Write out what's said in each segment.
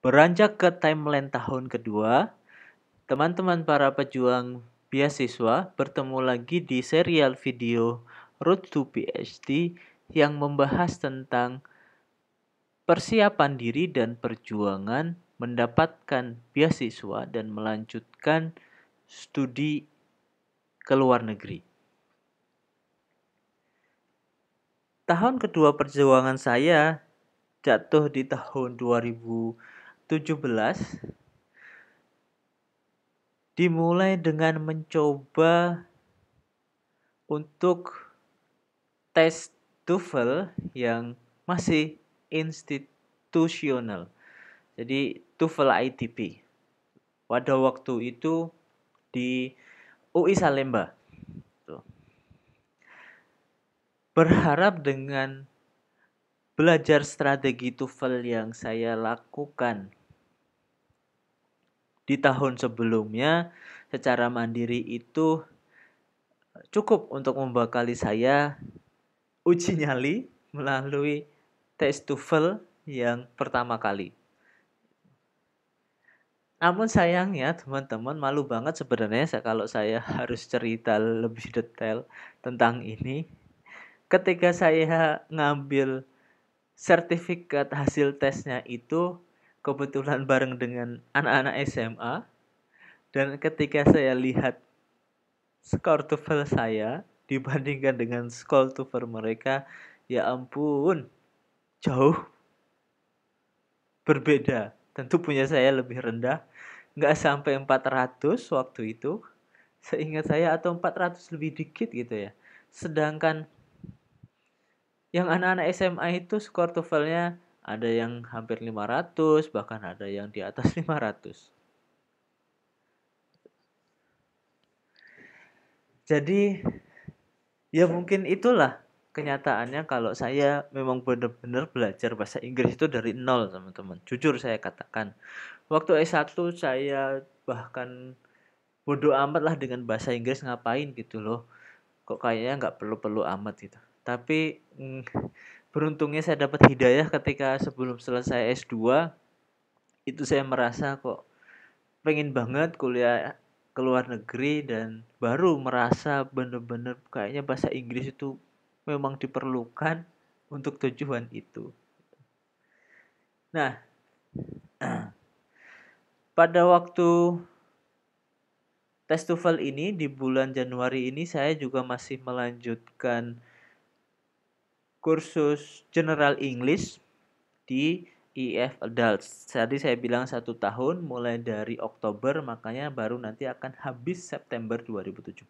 Beranjak ke timeline tahun kedua, teman-teman para pejuang beasiswa bertemu lagi di serial video Road to PhD yang membahas tentang persiapan diri dan perjuangan mendapatkan beasiswa dan melanjutkan studi ke luar negeri. Tahun kedua perjuangan saya jatuh di tahun 2017, dimulai dengan mencoba untuk tes TOEFL yang masih institusional. Jadi TOEFL ITP. Pada waktu itu di UI Salemba. Berharap dengan belajar strategi TOEFL yang saya lakukan di tahun sebelumnya secara mandiri itu cukup untuk membekali saya uji nyali melalui tes TOEFL yang pertama kali. Namun sayangnya teman-teman, malu banget sebenarnya kalau saya harus cerita lebih detail tentang ini. Ketika saya ngambil sertifikat hasil tesnya itu kebetulan bareng dengan anak-anak SMA, dan ketika saya lihat skor TOEFL saya dibandingkan dengan skor TOEFL mereka, ya ampun, jauh berbeda. Tentu punya saya lebih rendah, nggak sampai 400 waktu itu, seingat saya, atau 400 lebih dikit gitu ya. Sedangkan yang anak-anak SMA itu skor TOEFL-nya ada yang hampir 500, bahkan ada yang di atas 500. Jadi ya mungkin itulah kenyataannya kalau saya memang benar-benar belajar bahasa Inggris itu dari nol, teman-teman. Jujur saya katakan. Waktu S1 saya bahkan bodoh amat lah dengan bahasa Inggris, ngapain gitu loh. Kok kayaknya nggak perlu-perlu amat gitu. Tapi beruntungnya saya dapat hidayah ketika sebelum selesai S2, itu saya merasa kok pengen banget kuliah ke luar negeri, dan baru merasa bener-bener kayaknya bahasa Inggris itu memang diperlukan untuk tujuan itu. Nah, pada waktu tes TOEFL ini di bulan Januari ini saya juga masih melanjutkan kursus General English di EF Adults. Tadi saya bilang 1 tahun mulai dari Oktober, makanya baru nanti akan habis September 2017.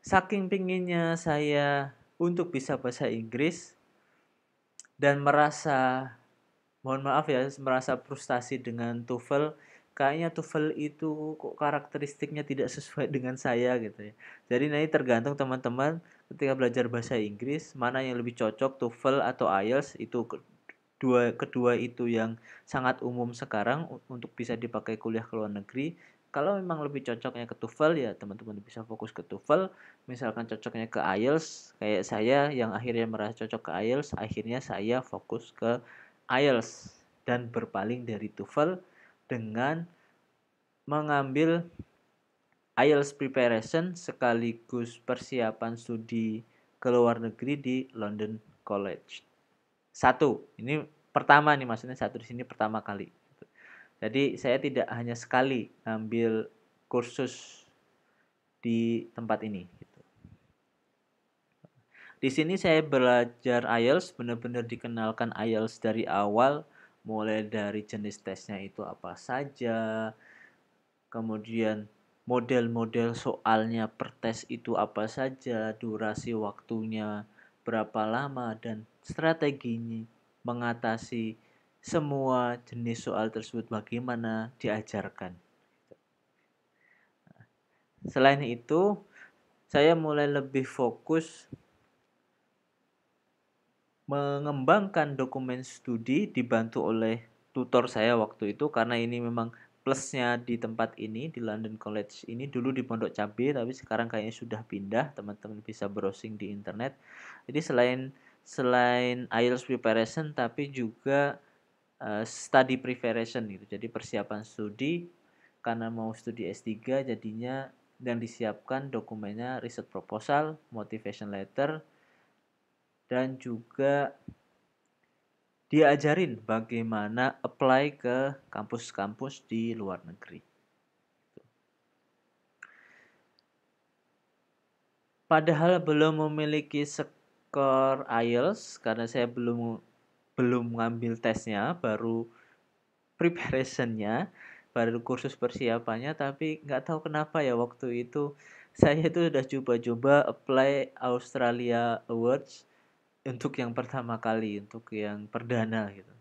Saking pinginnya saya untuk bisa bahasa Inggris dan mohon maaf ya, merasa frustasi dengan TOEFL. Kayaknya TOEFL itu kok karakteristiknya tidak sesuai dengan saya gitu ya. Jadi nanti tergantung teman-teman ketika belajar bahasa Inggris mana yang lebih cocok, TOEFL atau IELTS. Itu kedua itu yang sangat umum sekarang untuk bisa dipakai kuliah ke luar negeri. Kalau memang lebih cocoknya ke TOEFL, ya teman-teman bisa fokus ke TOEFL. Misalkan cocoknya ke IELTS, kayak saya yang akhirnya merasa cocok ke IELTS, akhirnya saya fokus ke IELTS dan berpaling dari TOEFL dengan mengambil IELTS preparation sekaligus persiapan studi ke luar negeri di London College. Ini pertama nih, maksudnya satu di sini pertama kali. Jadi saya tidak hanya sekali ngambil kursus di tempat ini. Di sini saya belajar IELTS, benar-benar dikenalkan IELTS dari awal, mulai dari jenis tesnya itu apa saja, kemudian model-model soalnya per tes itu apa saja, durasi waktunya berapa lama, dan strateginya mengatasi semua jenis soal tersebut bagaimana diajarkan. Selain itu, saya mulai lebih fokus mengembangkan dokumen studi dibantu oleh tutor saya waktu itu, karena ini memang plusnya di tempat ini, di London College ini. Dulu di Pondok Cabe tapi sekarang kayaknya sudah pindah, teman-teman bisa browsing di internet. Jadi selain selain IELTS preparation tapi juga study preparation gitu. Jadi persiapan studi karena mau studi S3 jadinya dan disiapkan dokumennya riset proposal, motivation letter, dan juga diajarin bagaimana apply ke kampus-kampus di luar negeri. Padahal belum memiliki skor IELTS karena saya belum ngambil tesnya, baru preparationnya, baru kursus persiapannya, tapi nggak tahu kenapa ya waktu itu saya itu udah coba-coba apply Australia Awards untuk yang pertama kali, untuk yang perdana gitu.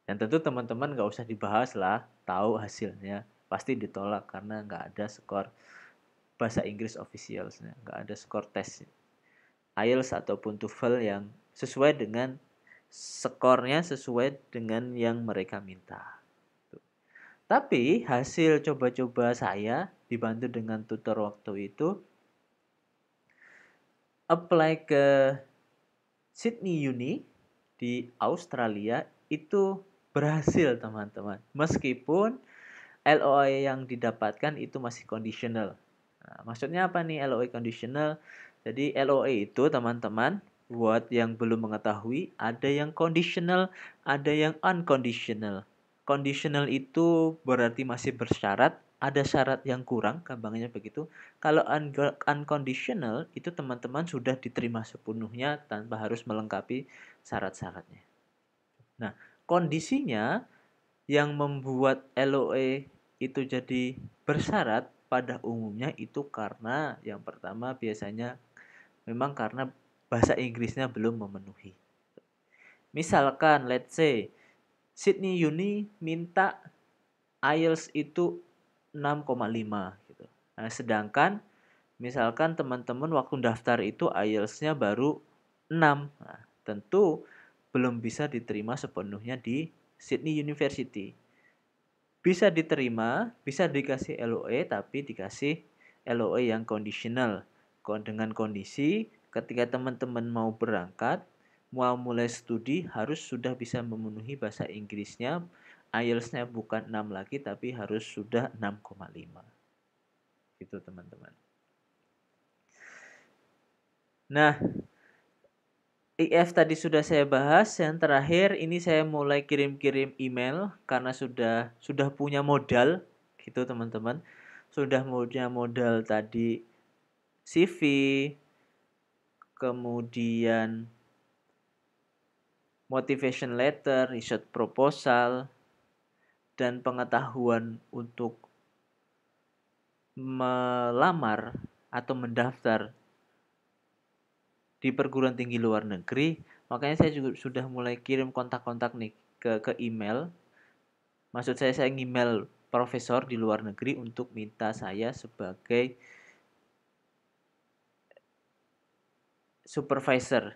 Dan tentu teman-teman nggak usah dibahas lah, tahu hasilnya pasti ditolak karena nggak ada skor bahasa Inggris officialsnya, nggak ada skor tes IELTS ataupun TOEFL yang sesuai dengan skornya sesuai dengan yang mereka minta. Tapi hasil coba-coba saya dibantu dengan tutor waktu itu apply ke Sydney Uni di Australia itu berhasil teman-teman. Meskipun LOA yang didapatkan itu masih conditional. Nah, maksudnya apa nih LOA conditional? Jadi LOA itu teman-teman buat yang belum mengetahui ada yang conditional, ada yang unconditional. Conditional itu berarti masih bersyarat, ada syarat yang kurang, gampangnya begitu. Kalau unconditional itu teman-teman sudah diterima sepenuhnya tanpa harus melengkapi syarat-syaratnya. Nah, kondisinya yang membuat LOA itu jadi bersyarat pada umumnya itu karena yang pertama biasanya memang karena bahasa Inggrisnya belum memenuhi. Misalkan let's say Sydney Uni minta IELTS itu 6,5 gitu. Nah, sedangkan misalkan teman-teman waktu daftar itu IELTS-nya baru 6. Nah, tentu belum bisa diterima sepenuhnya di Sydney University. Bisa diterima, bisa dikasih LOA tapi dikasih LOA yang conditional. Dengan kondisi ketika teman-teman mau berangkat, mau mulai studi harus sudah bisa memenuhi bahasa Inggrisnya. IELTS-nya bukan 6 lagi tapi harus sudah 6,5. Gitu teman-teman. Nah, IF tadi sudah saya bahas. Yang terakhir ini saya mulai kirim-kirim email karena sudah punya modal gitu teman-teman. Sudah punya modal tadi CV, kemudian motivation letter, research proposal, dan pengetahuan untuk melamar atau mendaftar di perguruan tinggi luar negeri. Makanya saya juga sudah mulai kirim kontak-kontak nih ke email. Maksud saya email profesor di luar negeri untuk minta saya sebagai supervisor.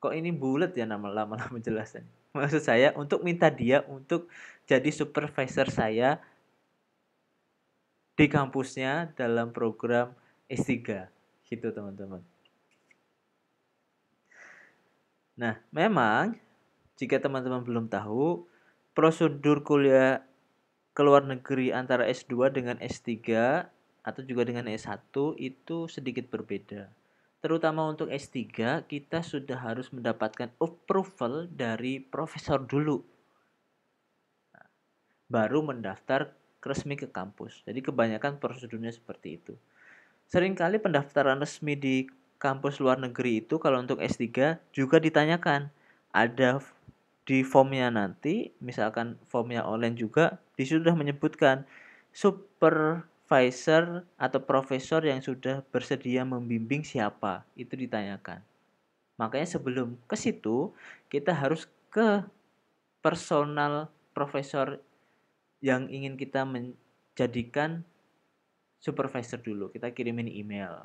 Kok ini bulat ya nama lama-lama jelasan. Maksud saya untuk minta dia untuk jadi supervisor saya di kampusnya dalam program S3. Gitu teman-teman. Nah, memang jika teman-teman belum tahu, prosedur kuliah ke luar negeri antara S2 dengan S3 atau juga dengan S1 itu sedikit berbeda. Terutama untuk S3, kita sudah harus mendapatkan approval dari profesor dulu. Baru mendaftar resmi ke kampus. Jadi kebanyakan prosedurnya seperti itu. Seringkali pendaftaran resmi di kampus luar negeri itu kalau untuk S3 juga ditanyakan. Ada di formnya nanti, misalkan formnya online juga, sudah menyebutkan supervisor atau profesor yang sudah bersedia membimbing siapa, itu ditanyakan. Makanya sebelum ke situ, kita harus ke personal profesor yang ingin kita menjadikan supervisor dulu. Kita kirimin email.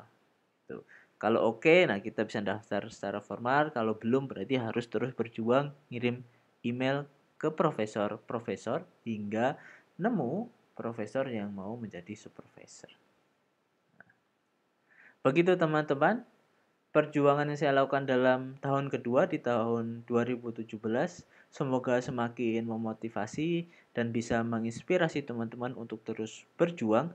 Tuh. Kalau oke, nah kita bisa daftar secara formal. Kalau belum, berarti harus terus berjuang ngirim email ke profesor-profesor hingga nemu profesor yang mau menjadi supervisor. Nah, begitu teman-teman. perjuangan yang saya lakukan dalam tahun kedua di tahun 2017 semoga semakin memotivasi dan bisa menginspirasi teman-teman untuk terus berjuang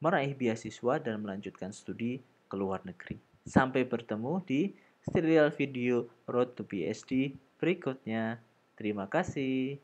meraih beasiswa dan melanjutkan studi ke luar negeri. Sampai bertemu di serial video Road to PhD berikutnya. Terima kasih.